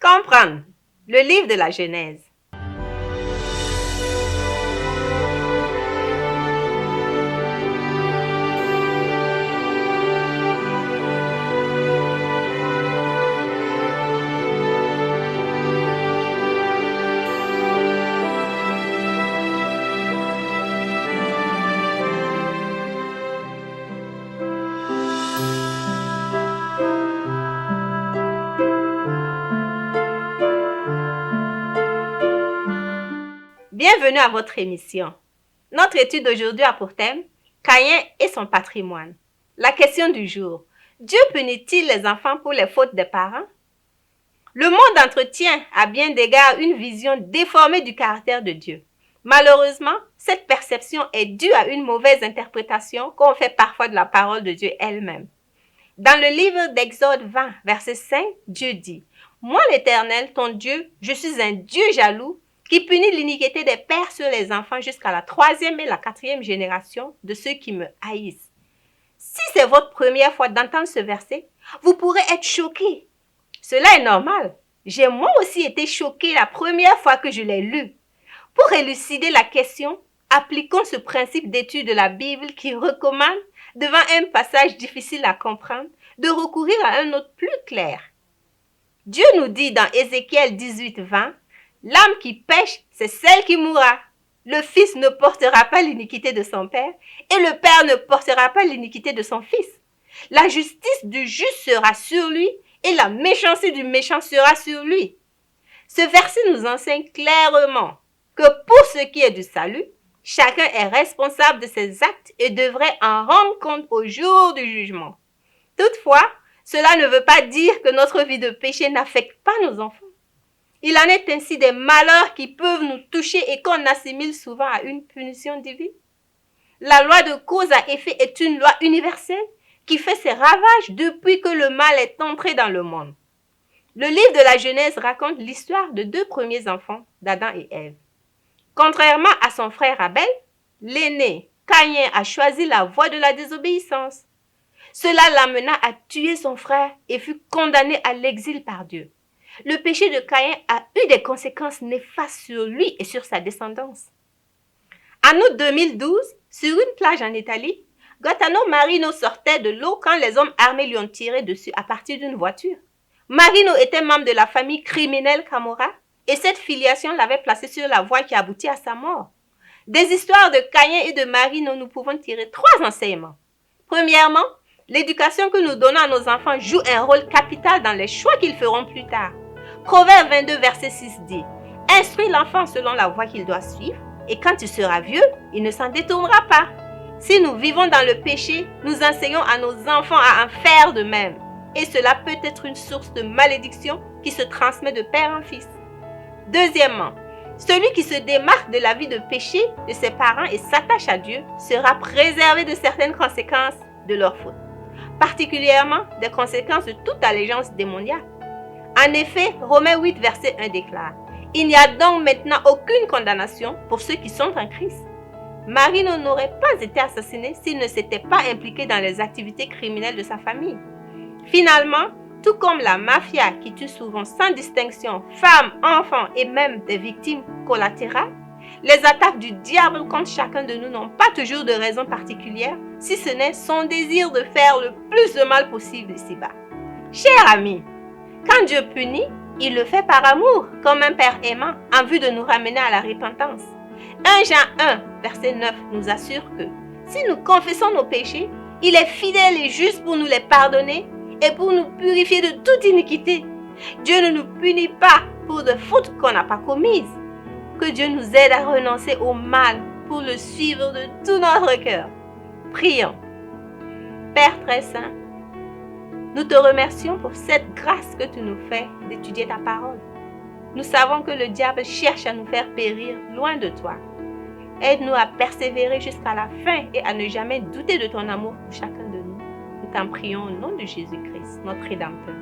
Comprendre. Le livre de la Genèse. Bienvenue à votre émission. Notre étude d'aujourd'hui a pour thème Caïn et son patrimoine. La question du jour: Dieu punit-il les enfants pour les fautes des parents? Le monde entretient à bien d'égards une vision déformée du caractère de Dieu. Malheureusement, cette perception est due à une mauvaise interprétation qu'on fait parfois de la parole de Dieu elle-même. Dans le livre d'Exode 20, verset 5, Dieu dit: Moi l'Éternel, ton Dieu, je suis un Dieu jaloux qui punit l'iniquité des pères sur les enfants jusqu'à la 3e et la 4e génération de ceux qui me haïssent. Si c'est votre première fois d'entendre ce verset, vous pourrez être choqué. Cela est normal. J'ai moi aussi été choqué la première fois que je l'ai lu. Pour élucider la question, appliquons ce principe d'étude de la Bible qui recommande, devant un passage difficile à comprendre, de recourir à un autre plus clair. Dieu nous dit dans Ézéchiel 18, 20, « L'âme qui pêche, c'est celle qui mourra. Le fils ne portera pas l'iniquité de son père, et le père ne portera pas l'iniquité de son fils. La justice du juste sera sur lui, et la méchanceté du méchant sera sur lui. » Ce verset nous enseigne clairement que pour ce qui est du salut, chacun est responsable de ses actes et devrait en rendre compte au jour du jugement. Toutefois, cela ne veut pas dire que notre vie de péché n'affecte pas nos enfants. Il en est ainsi des malheurs qui peuvent nous toucher et qu'on assimile souvent à une punition divine. La loi de cause à effet est une loi universelle qui fait ses ravages depuis que le mal est entré dans le monde. Le livre de la Genèse raconte l'histoire de 2 premiers enfants d'Adam et Ève. Contrairement à son frère Abel, l'aîné, Caïn, a choisi la voie de la désobéissance. Cela l'amena à tuer son frère et fut condamné à l'exil par Dieu. Le péché de Caïn a eu des conséquences néfastes sur lui et sur sa descendance. En août 2012, sur une plage en Italie, Gaetano Marino sortait de l'eau quand les hommes armés lui ont tiré dessus à partir d'une voiture. Marino était membre de la famille criminelle Camorra et cette filiation l'avait placé sur la voie qui aboutit à sa mort. Des histoires de Caïn et de Marino, nous pouvons tirer 3 enseignements. Premièrement, l'éducation que nous donnons à nos enfants joue un rôle capital dans les choix qu'ils feront plus tard. Proverbe 22, verset 6 dit: « Instruis l'enfant selon la voie qu'il doit suivre, et quand il sera vieux, il ne s'en détournera pas. » Si nous vivons dans le péché, nous enseignons à nos enfants à en faire de même. Et cela peut être une source de malédiction qui se transmet de père en fils. Deuxièmement, celui qui se démarque de la vie de péché de ses parents et s'attache à Dieu sera préservé de certaines conséquences de leur faute, particulièrement des conséquences de toute allégeance démoniaque. En effet, Romains 8, verset 1 déclare: « Il n'y a donc maintenant aucune condamnation pour ceux qui sont en Christ. » Marino n'aurait pas été assassiné s'il ne s'était pas impliqué dans les activités criminelles de sa famille. Finalement, tout comme la mafia qui tue souvent sans distinction femmes, enfants et même des victimes collatérales, les attaques du diable contre chacun de nous n'ont pas toujours de raison particulière, si ce n'est son désir de faire le plus de mal possible ici-bas. Chers amis, quand Dieu punit, il le fait par amour, comme un père aimant, en vue de nous ramener à la repentance. 1 Jean 1, verset 9 nous assure que si nous confessons nos péchés, il est fidèle et juste pour nous les pardonner et pour nous purifier de toute iniquité. Dieu ne nous punit pas pour des fautes qu'on n'a pas commises. Que Dieu nous aide à renoncer au mal pour le suivre de tout notre cœur. Prions. Père très saint, nous te remercions pour cette grâce que tu nous fais d'étudier ta parole. Nous savons que le diable cherche à nous faire périr loin de toi. Aide-nous à persévérer jusqu'à la fin et à ne jamais douter de ton amour pour chacun de nous. Nous t'en prions au nom de Jésus-Christ, notre Rédempteur.